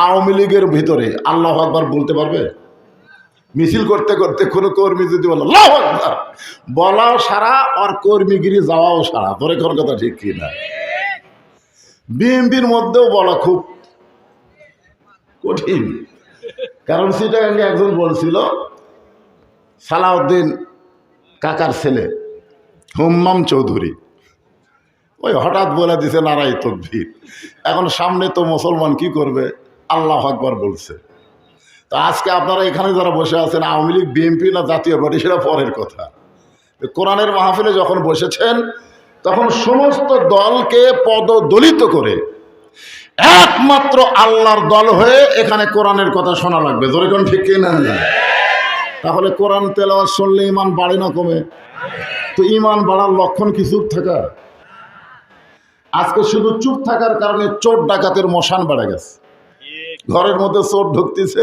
আওয়ামী লীগের ভিতরে আল্লাহু আকবার বলতে পারবে? মিছিল করতে করতে কোনো কর্মী যদি বলে আল্লাহু আকবার, বলাও সারা আর কর্মীগিরি যাওয়াও সারা। তোরে কোন কথা ঠিক কি না? বিএনপির মধ্যেও বলা খুব কঠিন, কারণ চিটাগাঙ্গে একজন বলছিল সালাউদ্দিন কাকার ছেলে হুম্মাম চৌধুরী ওই হঠাৎ বলে দিছে নারাই তকবীর। এখন সামনে তো মুসলমান কি করবে, আল্লাহু আকবার বলছে। তো আজকে আপনারা এখানে যারা বসে আছেন, আওয়ামী লীগ বিএনপি না জাতীয় পার্টি, সেটা পরের কথা। কোরআনের মাহফিলে যখন বসেছেন তখন সমস্ত দলকে পদদলিত করে একমাত্র আল্লাহর দল হয়ে এখানে কোরআনের কথা শোনা লাগবে। জোরে কোন ঠিক কিনা? তাহলে কোরআন তেলাওয়াত শুনলে ঈমান বাড়ে না কমে? তো ঈমান বাড়ার লক্ষণ কি চুপ থাকা? আজকে শুধু চুপ থাকার কারণে চোর ডাকাতের মশান বেড়ে গেছে। ঘরের মধ্যে চোর ঢুকতেছে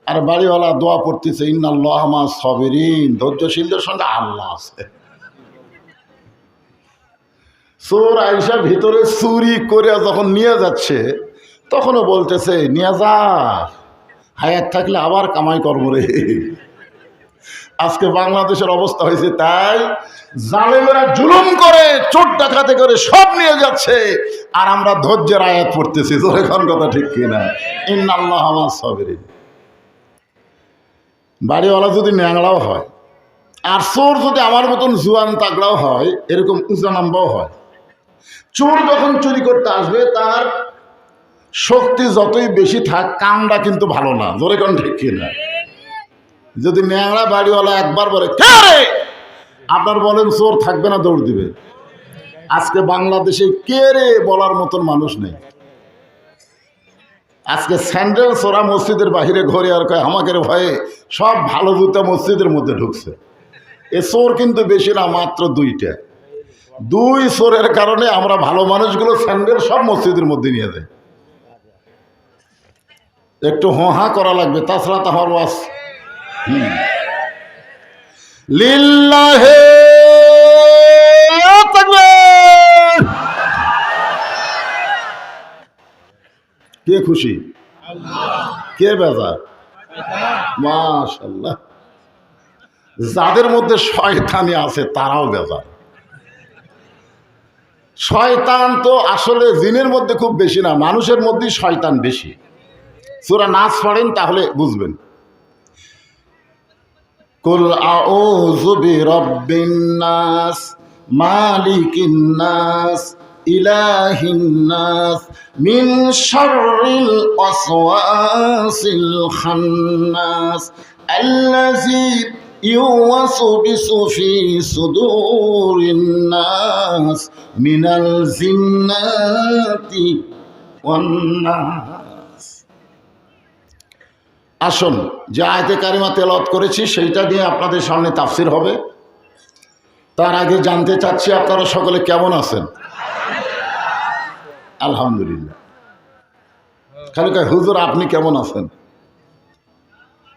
আর বাড়িওয়ালা দোয়া পড়তেছে ইন্নাল্লাহা মা'আস সাবিরিন, ধৈর্যশীলদের সঙ্গে আল্লাহ আছে। চোর আইসা ভিতরে চুরি করে যখন নিয়ে যাচ্ছে তখনও বলতেছে নিয়ে যা, হায়াত থাকলে আবার কামাই করবো রে। আজকে বাংলাদেশের অবস্থা হয়েছে তাই, জালেমেরা জুলুম করে চোর ডাকাতি করে সব নিয়ে যাচ্ছে আর আমরা ধৈর্যের আয়াত পড়তেছি। তোর এখন কথা ঠিক কিনা? ইন্নাল্লাহা মা'আস সাবিরিন। বাড়িওয়ালা যদি ন্যাংড়াও হয় আর চোর যদি আমার মতন জুয়ান তাগড়াও হয়, এরকম উঁচা নাম্বাও হয়। চোর যখন চুরি করতে আসবে তার শক্তি যতই বেশি থাক, কামটা কিন্তু ভালো না। জোরে কোন ঠিক কিনা? যদি ন্যাংড়া বাড়িওয়ালা একবার বলে কে রে, আপনার বলেন চোর থাকবে না, দৌড় দিবে। আজকে বাংলাদেশে কে রে বলার মতন মানুষ নেই। আজকে স্যান্ডেল চোরা মসজিদের বাহিরে ঘরে আর কয় আমাকে ভয়ে সব ভালো জুতা মসজিদের মধ্যে ঢুকছে। এ চোর কিন্তু বেশি না, মাত্র দুইটা। দুই চোরের কারণে আমরা ভালো মানুষগুলো স্যান্ডেল সব মসজিদের মধ্যে নিয়ে যায়। একটু হোহা করা লাগবে, তাছাড়া তো আমার ওয়াজ লিল্লাহে তাকবীর। কে খুশি, কে বেজার? মাশাআল্লাহ। যাদের মধ্যে শয়তানি আছে তারাও বেজার। শয়তান তো আসলে জিনের মধ্যে খুব বেশি না, মানুষের মধ্যেই শয়তান বেশি। সূরা নাস পড়েন তাহলে বুঝবেন। কুল আউযু বিরাব্বিন নাস মালিকিন নাস ইলাহিন নাস মিন শাররিল ওয়াসওয়াসিল খান্নাস আল্লাযী ইউওয়াসবিসু ফি সুদুরিন নাস মিনাল জিন্নাতি ওয়ান নাস। আসুন, যে আয়াতে কারিমা তেলাওয়াত করেছি সেইটা দিয়ে আপনাদের সামনে তাফসির হবে। তার আগে জানতে চাচ্ছি আপনারা সকলে কেমন আছেন? আলহামদুলিল্লাহ। খালি কয় হুজুর আপনি কেমন আছেন?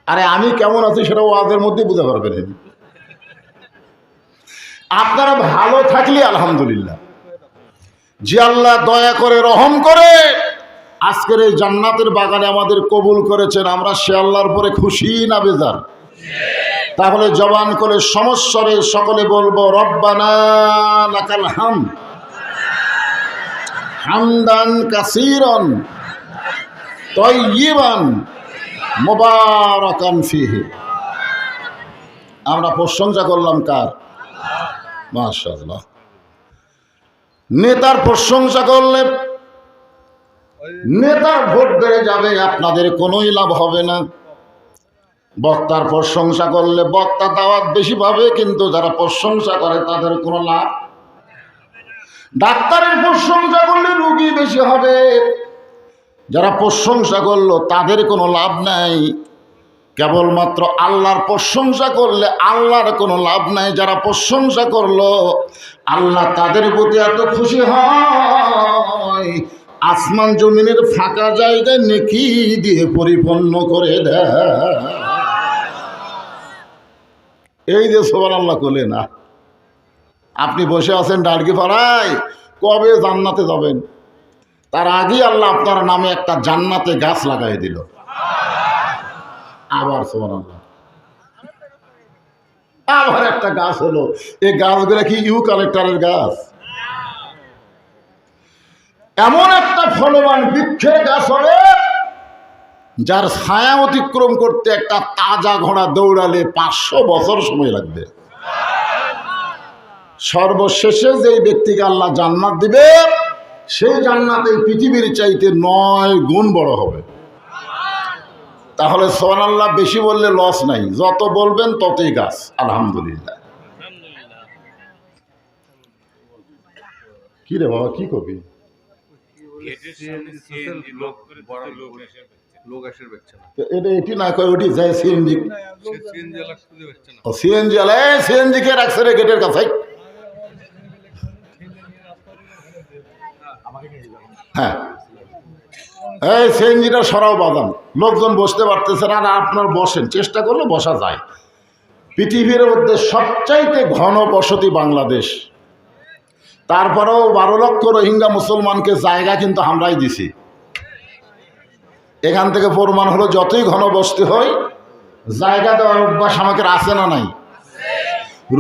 আরে আমি কেমন আছি সেটা ওয়াজের মধ্যে বুঝতে পারবেন। আপনারা ভালো থাকলে আলহামদুলিল্লাহ। যে আল্লাহ দয়া করে রহম করে আজকের এই জান্নাতের বাগানে আমাদের কবুল করেছেন, আমরা সে আল্লাহর পরে খুশি না বেজার? তাহলে জবান করে সমস্বরে সকলে বলবো রব্বানা লাকাল হামদ হামদান কাসীরান তাইয়িবান মুবারাকান ফিহি। আমরা প্রশংসা করলাম কার? মাশাআল্লাহ। নেতার প্রশংসা করলে নেতা ভোট বেড়ে যাবে, আপনাদের কোনোই লাভ হবে না। বক্তার প্রশংসা করলে বক্তা দাওয়াত বেশি পাবে, কিন্তু যারা প্রশংসা করে তাদের কোনো লাভ। ডাক্তারের প্রশংসা করলে রোগী বেশি হবে, যারা প্রশংসা করলো তাদের কোনো লাভ নাই। কেবলমাত্র আল্লাহর প্রশংসা করলে আল্লাহর কোনো লাভ নাই। যারা প্রশংসা করলো আল্লাহ তাদের প্রতি এত খুশি হয়, আসমান জমিনের ফাঁকা জায়গায় নেকি দিয়ে পরিপূর্ণ করে দেয়। এই যে সুবহানাল্লাহ করলে না, আপনি বসে আছেন ডাড়কি পাড়ায়, কবে জান্নাতে যাবেন? তার আগেই আল্লাহ আপনার নামে একটা জান্নাতে গাছ লাগাই দিল। আবার সুবহানাল্লাহ, আবার একটা গাছ হলো। এই গাছগুলা কি ইউক্যালিপটাসের গাছ? এমন একটা ফলবান বৃক্ষের গাছ হবে যার ছায়া অতিক্রম করতে একটা তাজা ঘোড়া দৌড়ালে 500 বছর সময় লাগবে। সর্বশেষে যেই ব্যক্তিকে আল্লাহ জান্নাত দিবে, সেই জান্নাত এই পৃথিবীর চাইতে 9 গুণ বড় হবে। তাহলে সুবহানাল্লাহ বেশি বললে লস নাই, যত বলবেন ততই গাছ। আলহামদুলিল্লাহ। কি রে বাবা, কি কবি? এটা এটি না কয় ওটি যায় সিএনজি, সিএনজি সিএনজি কে রাখছে রে গেটের কাছে। হ্যাঁ, এই সিএনজিটা সরাও বাদাম, লোকজন বসতে পারতেছে না। আর আপনার বসেন, চেষ্টা করলে বসা যায়। পৃথিবীর মধ্যে সবচাইতে ঘন বসতি বাংলাদেশ, তারপরেও 12 লক্ষ রোহিঙ্গা মুসলমানকে জায়গা কিন্তু আমরাই দিছি। এখান থেকে প্রমাণ হলো যতই ঘন বসতি হয়, জায়গা দেওয়ার অভ্যাস আমাকে আছে না নাই?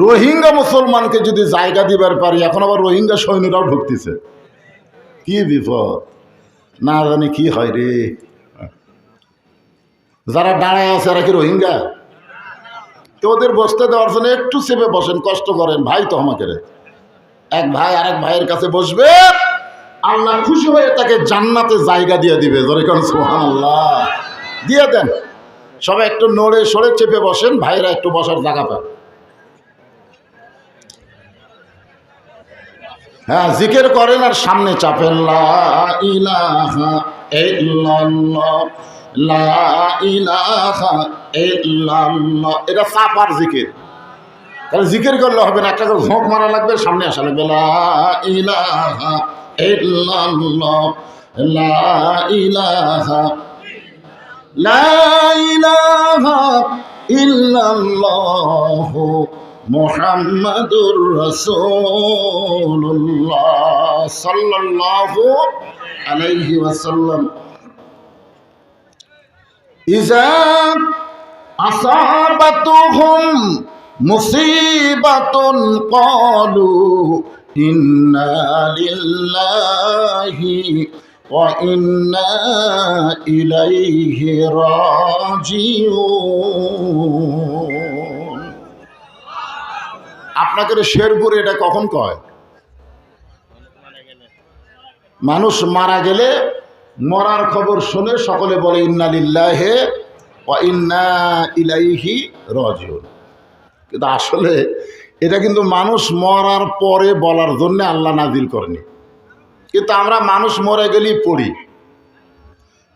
রোহিঙ্গা মুসলমানকে যদি জায়গা দিবার পারি, এখন আবার রোহিঙ্গা সৈন্যরাও ঢুকতেছে। কি বিপদ, না জানি কি হয় রে। যারা দাঁড়ায় আছে এরা কি রোহিঙ্গা? তো ওদের বসতে দেওয়ার জন্য একটু চেপে বসেন, কষ্ট করেন। ভাই তো আমাকে রে, এক ভাই আরেক ভাইয়ের কাছে বসবে, আল্লাহ খুশি হয়ে তাকে জান্নাতে জায়গা দিয়ে দিবে। জোরে কোন সুবহানাল্লাহ। দিয়ে দেন, সবাই একটু নড়ে সরে চেপে বসেন, ভাইরা একটু বসার জায়গা পান। হ্যাঁ, জিকির করেন আর সামনে চাপেন। লা ইলাহা ইল্লাল্লাহ, লা ইলাহা ইল্লাল্লাহ। এটা চাপার জিকির, তাহলে জিকির করলে হবে না, একটা করে ঝোঁক মারা লাগবে, সামনে আসা লাগবে। লা ইলাহা ইল্লাল্লাহ, লা ইলাহা, লা ইলাহা ইল্লাল্লাহ মুহাম্মাদুর রাসূলুল্লাহ সাল্লাল্লাহু আলাইহি ওয়াসাল্লাম। ইযা আসাবাতুহুম মুসিবাতুন ক্বালু ইন্না লিল্লাহি ওয়া ইন্না ইলাইহি রাজিউন। আপনাকে শেরপুরে এটা কখন কয়? মানুষ মারা গেলে মরার খবর শুনে সকলে বলে ইন্না লিল্লাহি ওয়া ইন্না ইলাইহি রাজিউন। কিন্তু আসলে এটা কিন্তু মানুষ মরার পরে বলার জন্য আল্লাহ নাজিল করেনি। কিন্তু আমরা মানুষ মরে গেলেই পড়ি।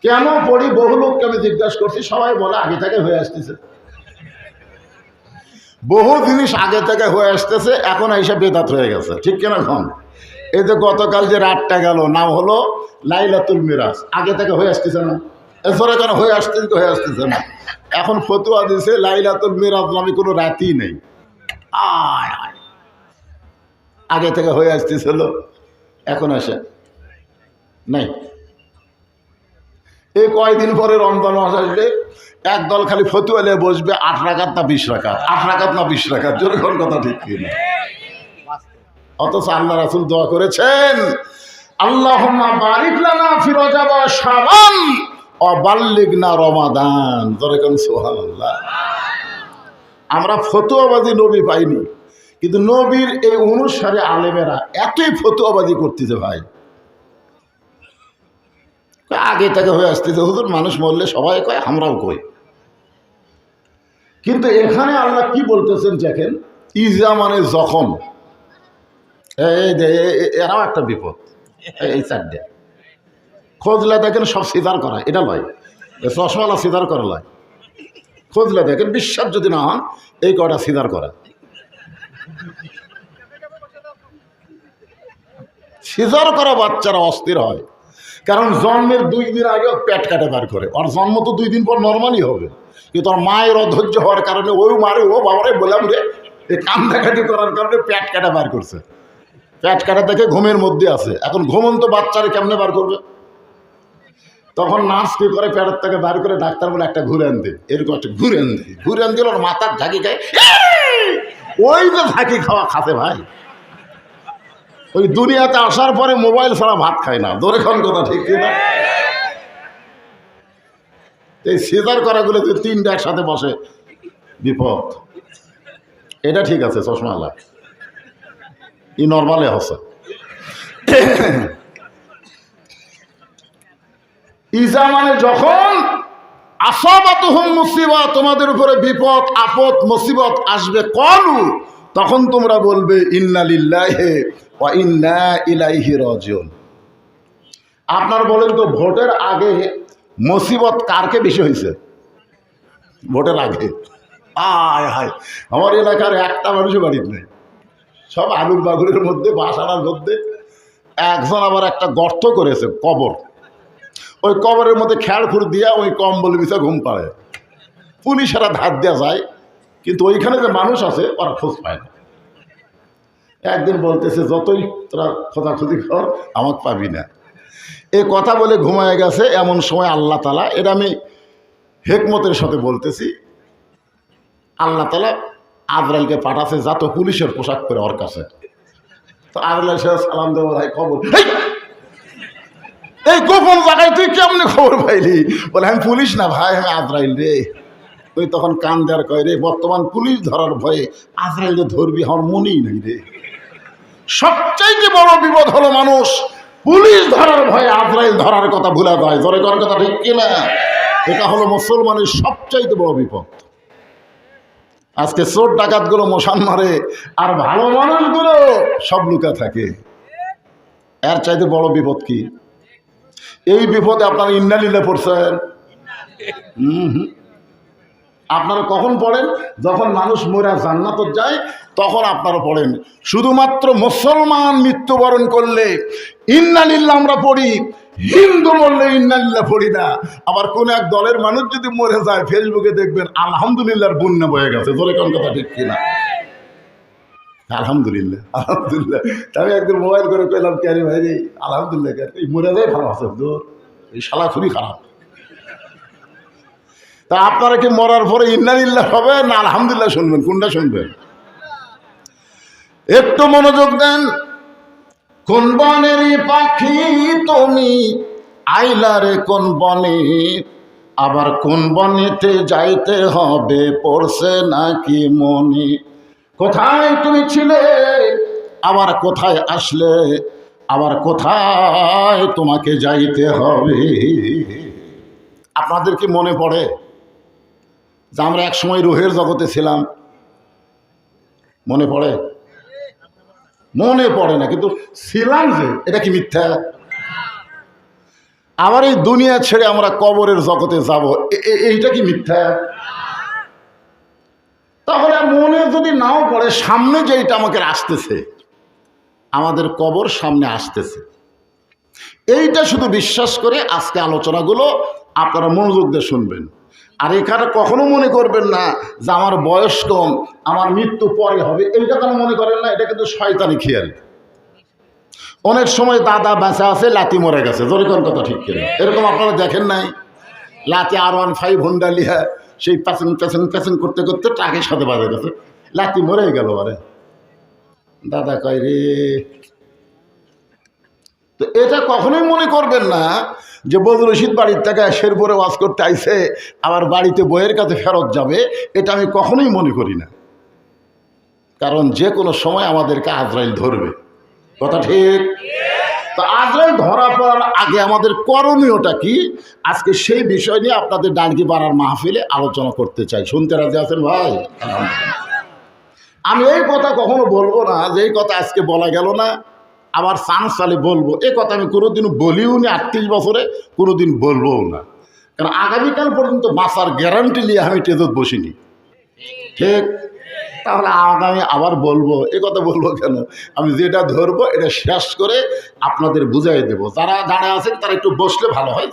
কেন পড়ি? বহু লোককে আমি জিজ্ঞাসা করছি, সবাই বলে আগে থেকে হয়ে আসতেছে। বহু জিনিস আগে থেকে হয়ে আসতেছে, এখন এসে বেদাত হয়ে গেছে। ঠিক কিনা? এখন এই যে গতকাল যে রাতটা গেল, নাম হলো লাইলাতুল মিরাজ, আগে থেকে হয়ে আসতেছে না? এরপরে কেন হয়ে আসতেছে না? এখন ফতুয়া দিছে লাইলাতুল মিরাজ নামে কোনো রাতই নেই। আয় আয়, আগে থেকে হয়ে আসতেছিল, এখন আসে নাই। এই কয়দিন পরে রমজান মাস আসবে, একদল খালি ফতুয়া নিয়ে বসবে 8 রাকাত না 20 রাকাত, 8 রাকাত না 20 রাকাত। যেরকম কথা ঠিক কিনা? অথচ আল্লাহ রাসূল দোয়া করেছেন, আল্লাহুম্মা বারিক লানা ফি রজব ওয়া শাবান ওয়া বাল্লিগনা রমাদান। যেরকম সুবহানাল্লাহ। আমরা ফতুয়াবাদী নবী পাইনি, কিন্তু নবীর এই অনুসারে আলেমেরা এতই ফতুয়াবাদী করতেছে ভাই। আগে থেকে হয়ে আসতেছে। হুজুর মানুষ মরলে সবাই কয়, আমরাও কই। কিন্তু এখানে আল্লাহ কি বলতেছেন দেখেন, ইজা মানে যখন। এরাও একটা বিপদ। এই চারটে খোঁজলে দেখেন সব সিদার করা, এটা লয়। চশমালা সিদার করা লয়। খোঁজলে দেখেন, বিশ্বাস যদি না হন, এই কটা সিদার করা। সিজার করা বাচ্চারা অস্থির হয়, কারণ জন্মের 2 দিন আগেও পেট কাটে বার করে। ওর জন্ম তো 2 দিন পর নর্মালি হবে, কিন্তু ওর মায়ের অধৈর্য হওয়ার কারণে ওই মারে, ও বাবারে বললাম রে, এই কান্দাকাটি করার কারণে পেট কাটা বার করছে। পেট কাটা দেখে ঘুমের মধ্যে আছে। এখন ঘুমন্ত বাচ্চারা কেমনে বার করবে? তখন নার্স কি করে পেটের থেকে বার করে ডাক্তার বলে একটা ঘুরে আনতে, এরকম একটা ঘুরে আন দিল, ওর মাথার ঝাঁকি খায়, ওই যে ঝাঁকি খাওয়া খাতে ভাই। ওই দুনিয়াতে আসার পরে মোবাইল ছাড়া ভাত খায় না, ধরে খান কথা ঠিক কিনা? এই সিজার করাগুলো যদি তিনটা একসাথে বসে বিপদ। এটা ঠিক আছে, চশমাওয়ালা ই নর্মালে হচ্ছে। ইজা মানে যখন আসাবাতুহুম মুসিবা, তোমাদের উপরে বিপদ আপদ মুসিবত আসবে, কলু, তখন তোমরা বলবে ইন্না লিল্লাহি ওয়া ইন্না ইলাইহি রাজিউন। আপনার বলেন তো ভোটের আগে মুসিবত কারকে বেশি হয়েছে? ভোটের আগে আয় হায়, আমার এলাকার একটা মানুষও বাড়িতে নেই, সব আলুর বাগুরের মধ্যে বাসার মধ্যে। একজন আবার একটা গর্ত করেছে কবর, ওই কবরের মধ্যে খেয়ালখুর দিয়া ওই কম্বল বিছা ঘুম পাড়ে, পুলিশেরা ধার দেওয়া যায়, কিন্তু ওইখানে যে মানুষ আছে ওরা খোঁজ পায় না। একদিন বলতেছে যতই তোরা খোঁজাখুঁজি কর আমাকে পাবি না। এ কথা বলে ঘুমায় গেছে। এমন সময় আল্লাহ তাআলা, এটা আমি হেকমতের সাথে বলতেছি, আল্লাহ তাআলা আজরাইলকে পাঠাচ্ছে যা তো পুলিশের পোশাক করে ওর কাছে। তো আজরাইল সাহেব সালাম দেবো, ভাই খবর, এই গোপন জায়গায় তুই কেমনে খবর পাইলি? বলে আমি পুলিশ না ভাই, আমি আজরাইল রে। তুই তখন কান দেওয়ার কয়, রে বর্তমান পুলিশ ধরার ভয়ে আজরাইল যে ধরবি আমার মনেই নেই রে। সবচাইতে বড় বিপদ হলো মানুষ পুলিশ ধরার ভয়ে আজরাইল ধরার কথা ভুলে যায়। জোরে করার কথা ঠিক কিনা? এটা হলো মুসলমানের সবচাইতে বড় বিপদ। আজকে চোর ডাকাতগুলো মশান মারে, আর ভালো মানুষগুলো সব লুকা থাকে। এর চাইতে বড় বিপদ কি? এই বিপদে আপনারা ইন্না লিল্লাহ পড়ছেন? আপনারা কখন পড়েন? যখন মানুষ মরা জান্নাতে যায় তখন আপনারা পড়েন। শুধুমাত্র মুসলমান মৃত্যুবরণ করলে ইন্না লিল্লাহ আমরা পড়ি, হিন্দু মরলে ইন্না লিল্লাহ পড়ি না। আবার কোন এক দলের মানুষ যদি মরে যায় ফেসবুকে দেখবেন আলহামদুলিল্লাহর বন্যা বয়ে গেছে। জোরে কোন কথা ঠিক কিনা? আলহামদুলিল্লাহ আলহামদুলিল্লাহ। আমি একদিন মোবাইল করে পেলাম, ক্যারি ভাই রে আলহামদুলিল্লাহ, এই মরে যায় ভালো আছে, এই শালা খুবই খারাপ। তা আপনারা কি মরার পরে ইন্না লিল্লাহ হবে না আলহামদুলিল্লাহ শুনবেন? কোনটা শুনবেন? একটু মনোযোগ দেন। কোন বনের পাখি তুমি আইলা রে কোন বনে, আবার কোন বনেতে যাইতে হবে পড়ছে নাকি মনে। কোথায় তুমি ছিলে আবার কোথায় আসলে, আবার কোথায় তোমাকে যাইতে হবে। আপনাদের কি মনে পড়ে যে আমরা এক সময় রুহের জগতে ছিলাম? মনে পড়ে? মনে পড়ে না, কিন্তু ছিলাম যে, এটা কি মিথ্যা? আবার এই দুনিয়া ছেড়ে আমরা কবরের জগতে যাব, এইটা কি মিথ্যা? তাহলে মনে যদি নাও পড়ে, সামনে যেটা আমাকে আসতেছে, আমাদের কবর সামনে আসতেছে, এইটা শুধু বিশ্বাস করে আজকে আলোচনাগুলো আপনারা মনোযোগ দিয়ে শুনবেন। আর এখানে কখনো মনে করবেন না যে আমার বয়স কম, আমার মৃত্যু পরে হবে, এইটা কেন মনে করেন না। এটা কিন্তু শয়তানি খেয়াল। অনেক সময় দাদা বেঁচে আছে, লাতি মরে গেছে। জোরে কোন কথা ঠিক কিনা? এরকম আপনারা দেখেন নাই? লাতি R15 হোন্ডা লিহা সেই পেছন পেছন পেছন করতে করতে ট্রাকের সাথে বাজে গেছে, লাতি মরে গেল। আরে দাদা কয় রে। তো এটা কখনোই মনে করবেন না যে বদরুল রশিদ বাড়ির থেকে শেরপুরে ওয়াজ করতে আইছে আবার বাড়িতে বইয়ের কাছে ফেরত যাবে, এটা আমি কখনোই মনে করি না। কারণ যে কোনো সময় আমাদেরকে আজরাইল ধরবে। কথা ঠিক? তো আজরাইল ধরা পড়ার আগে আমাদের করণীয়টা কি, আজকে সেই বিষয় নিয়ে আপনাদের ডানকি পাড়ার মাহফিলে আলোচনা করতে চাই। শুনতে রাজি আছেন ভাই? আমি এই কথা কখনো বলবো না যে এই কথা আজকে বলা গেল না, আবার চান্স চালে বলবো। এই কথা আমি কোনোদিনও বলিও নি, 38 বছরে কোনোদিন বলবোও না। কারণ আগামীকাল পর্যন্ত বাঁচার গ্যারান্টি নিয়ে আমি টেজত বসিনি। ঠিক? তাহলে আগামী আবার বলবো, এ কথা বলবো কেন? আমি যেটা ধরবো এটা শেষ করে আপনাদের বুঝাই দেবো। যারা দাঁড়ায় আছেন তারা একটু বসলে ভালো হয়।